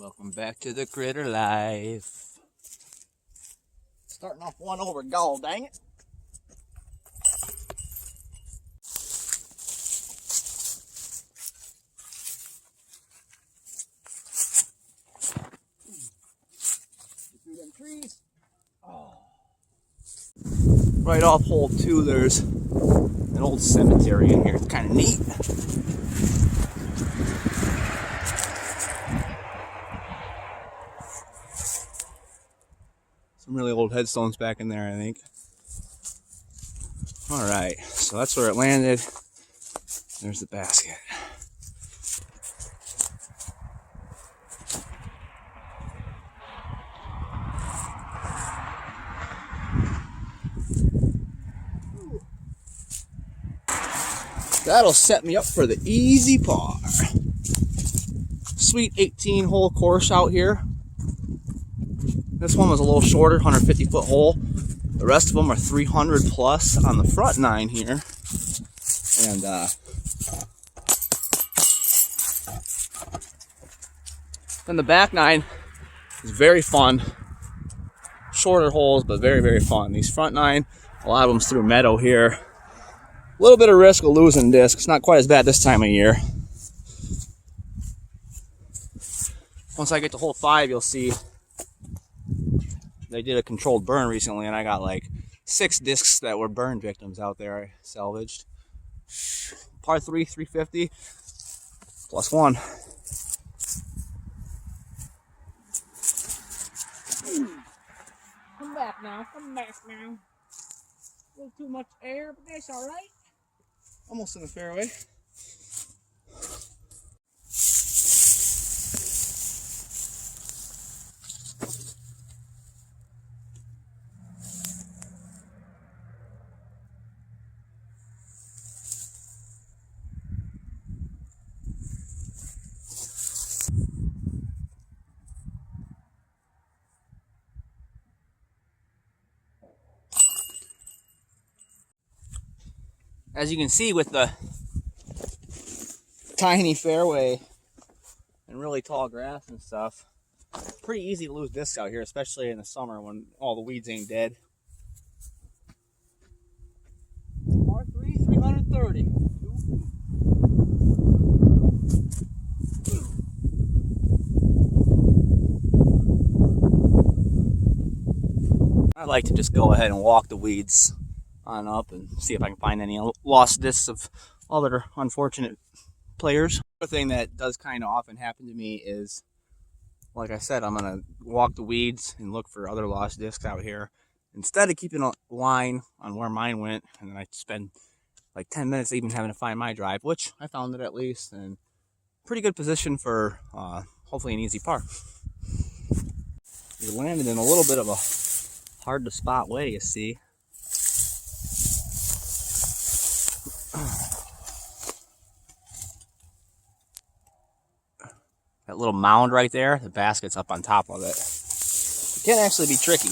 Welcome back to the critter life. Starting off one over gall, dang it. Through them trees. Oh. Right off hole 2, there's an old cemetery in here. It's kind of neat. Some really old headstones back in there, I think. Alright, so that's where it landed. There's the basket. That'll set me up for the easy par. Sweet 18-hole course out here. This one was a little shorter, 150-foot hole. The rest of them are 300 plus on the front 9 here. And then the back 9 is very fun. Shorter holes, but very, very fun. These front 9, a lot of them's through meadow here. A little bit of risk of losing discs. Not quite as bad this time of year. Once I get to hole 5, you'll see they did a controlled burn recently, and I got like 6 discs that were burn victims out there I salvaged. Par 3, 350, plus 1. Come back now, come back now. A little too much air, but that's alright. Almost in the fairway. As you can see, with the tiny fairway and really tall grass and stuff, pretty easy to lose discs out here, especially in the summer when all the weeds ain't dead. Par 3, 330. I like to just go ahead and walk the weeds on up and see if I can find any lost discs of other unfortunate players. Another thing that does kind of often happen to me is, like I said, I'm going to walk the weeds and look for other lost discs out here. Instead of keeping a line on where mine went, and then I spend like 10 minutes even having to find my drive, which I found it at least, and pretty good position for hopefully an easy par. We landed in a little bit of a hard to spot way, you see. That little mound right there, the basket's up on top of it. It can actually be tricky.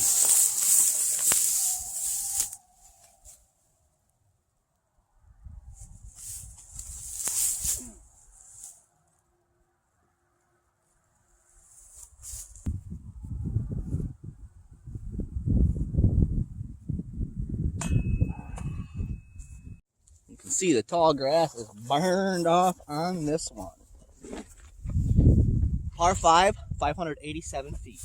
You can see the tall grass is burned off on this one. Par 5, 587 feet.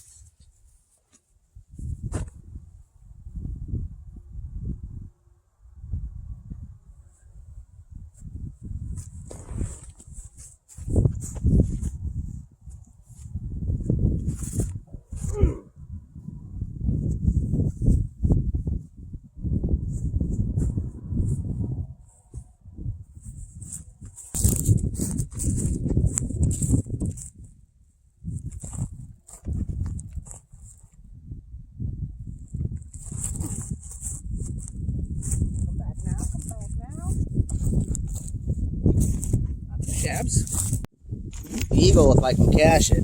Shabs. Eagle if I can cash it.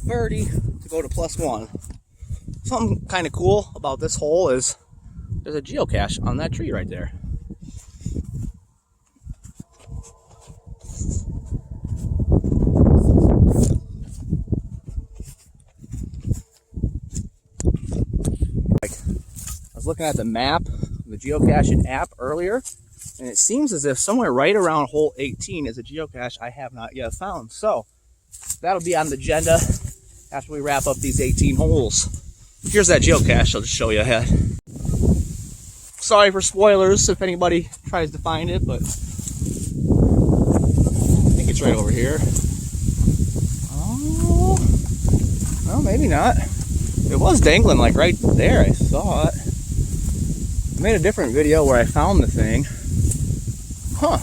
birdie to go to +1. Something kind of cool about this hole is there's a geocache on that tree right there. I was looking at the map, the geocaching app earlier, and it seems as if somewhere right around hole 18 is a geocache I have not yet found. So that'll be on the agenda after we wrap up these 18 holes. Here's that geocache I'll just show you ahead. Sorry for spoilers if anybody tries to find it, but I think it's right over here. Oh, well, maybe not. It was dangling like right there. I saw it. I made a different video where I found the thing. Huh.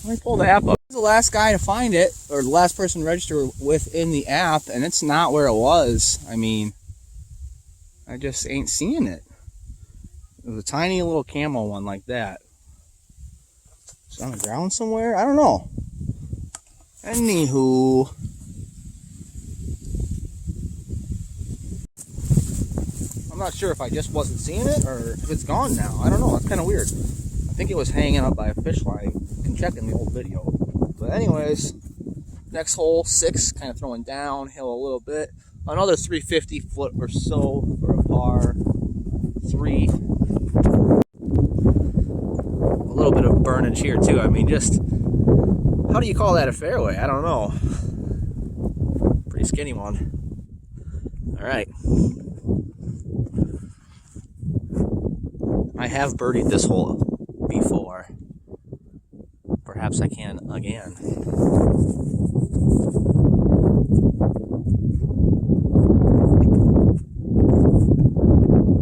Let me pull the app up. I was the last guy to find it, or the last person to register within the app, and it's not where it was. I mean, I just ain't seeing it. It was a tiny little camo one like that. It's on the ground somewhere? I don't know. Anywho. I'm not sure if I just wasn't seeing it or if it's gone now. I don't know. It's kind of weird. I think it was hanging up by a fish line. You can check in the old video. But anyways, next hole, 6, kind of throwing downhill a little bit. Another 350 foot or so for a par 3. A little bit of burnage here too. I mean, just, how do you call that a fairway? I don't know. Pretty skinny one. All right. I have birdied this hole before. Perhaps I can again.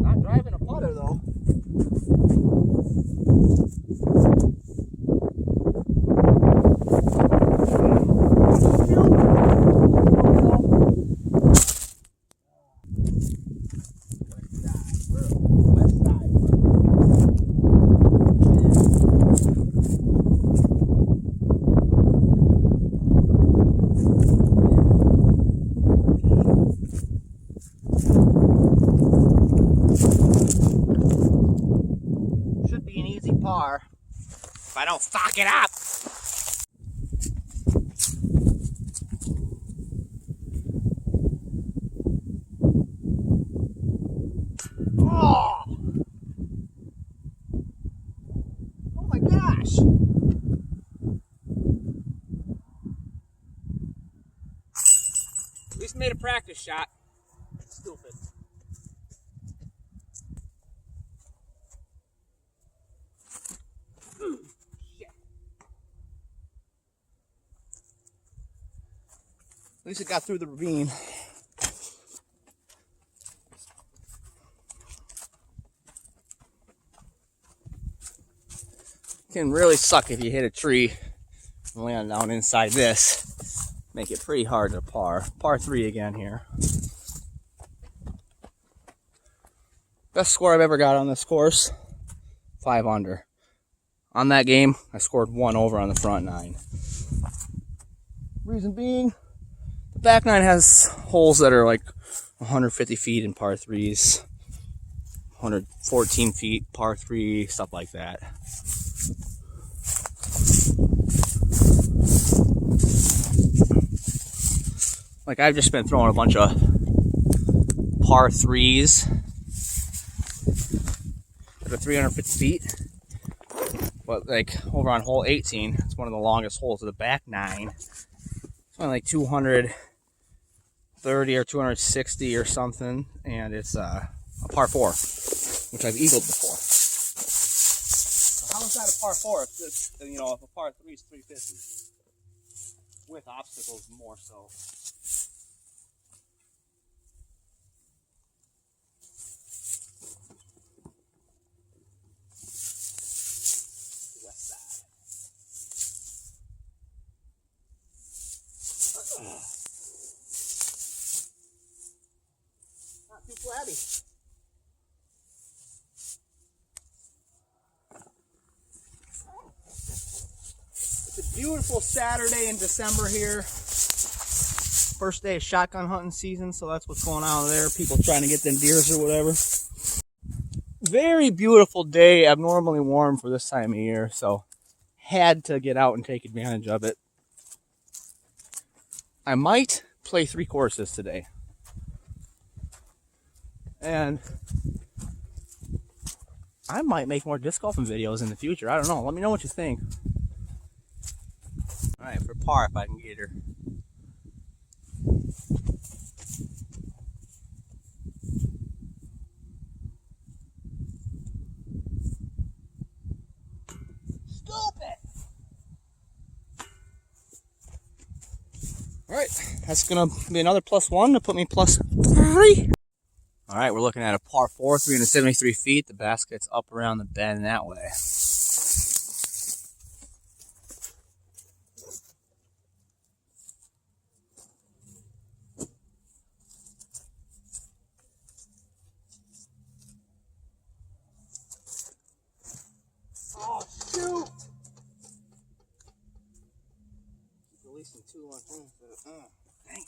Not driving a putter though. Par if I don't fuck it up. Oh! Oh my gosh! At least made a practice shot. Stupid. At least it got through the ravine. Can really suck if you hit a tree and land down inside this. Make it pretty hard to par. Par 3 again here. Best score I've ever got on this course, 5 under. On that game, I scored 1 over on the front 9. Reason being, the back 9 has holes that are like 150 feet in par 3s, 114 feet par 3, stuff like that. Like I've just been throwing a bunch of par 3s that are 350 feet. But like over on hole 18, it's one of the longest holes of the back 9. It's only like 230 or 260 or something, and it's a par 4, which I've eagled before. So how is that a par 4 if this, you know, if a par 3 is 350 with obstacles more so? Not too flabby. It's a beautiful Saturday in December here. first day of shotgun hunting season, so that's what's going on there. People trying to get them deers or whatever. Very beautiful day, abnormally warm for this time of year, so had to get out and take advantage of it. I might play 3 courses today. And I might make more disc golfing videos in the future. I don't know. Let me know what you think. Alright, for par if I can get her. Alright, that's going to be another +1 to put me +3. Alright, we're looking at a par 4, 373 feet. The basket's up around the bend that way. Oh, shoot! Releasing 2 on things. Dang.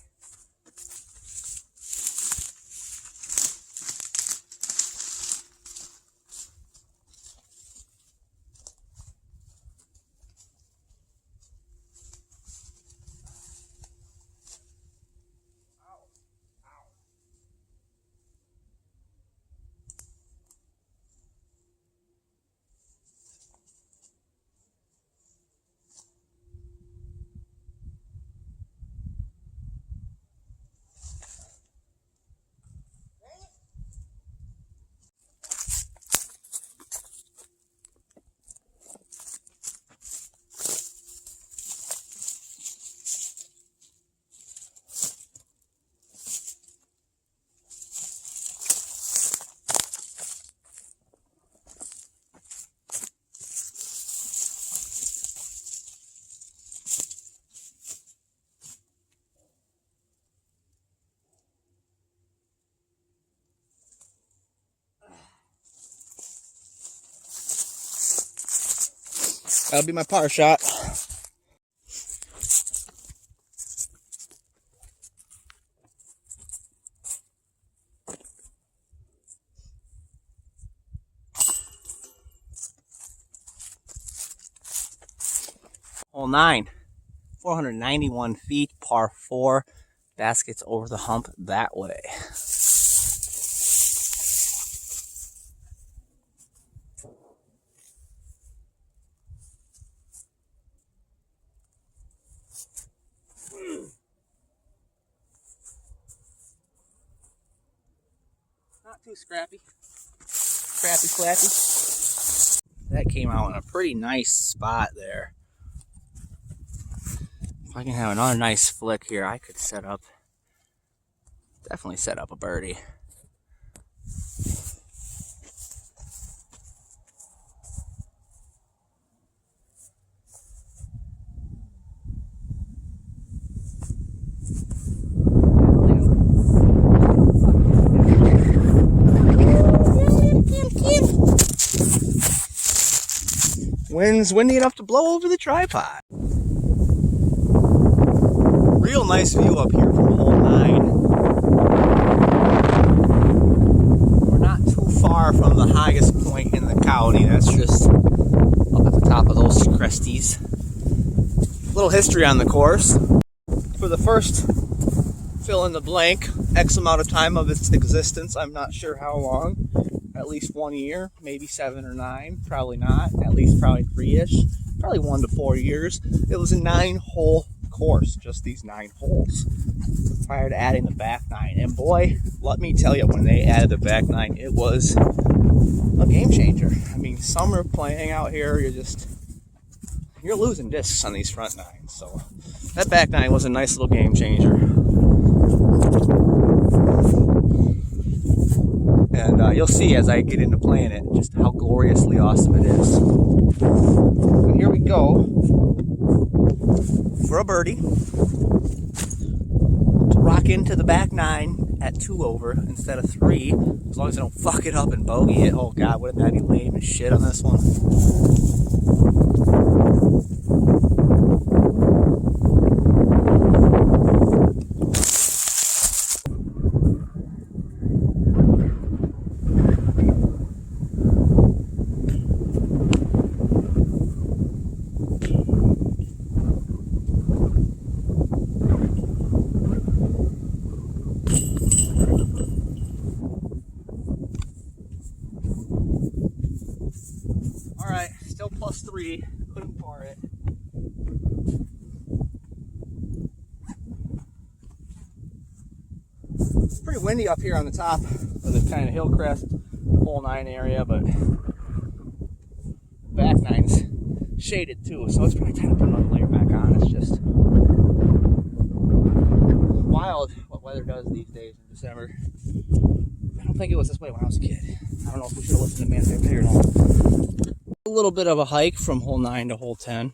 That'll be my par shot. Hole 9, 491 feet, par 4. Basket's over the hump that way. Not too scrappy. Scrappy flappy. That came out in a pretty nice spot there. If I can have another nice flick here, I could definitely set up a birdie. Wind's windy enough to blow over the tripod. Real nice view up here from hole 9. We're not too far from the highest point in the county. That's just up at the top of those cresties. Little history on the course. For the first fill in the blank X amount of time of its existence, I'm not sure how long. At least 1 year, maybe 7 or 9, probably not, at least probably 3-ish, probably 1 to 4 years. It was a 9-hole course, just these 9 holes, prior to adding the back 9. And boy, let me tell you, when they added the back 9, it was a game changer. I mean, summer playing out here, you're losing discs on these front 9s. So that back 9 was a nice little game changer. And you'll see as I get into playing it just how gloriously awesome it is. And here we go for a birdie to rock into the back 9 at 2 over instead of 3, as long as I don't fuck it up and bogey it. Oh god, wouldn't that be lame as shit on this one? tree, couldn't par it. It's pretty windy up here on the top of the kind of hill crest, hole 9 area, but back 9's shaded too, so it's probably time to put another layer back on. It's just wild what weather does these days in December. I don't think it was this way when I was a kid. I don't know if we should have listened to Man Fair or not. A little bit of a hike from hole 9 to hole 10.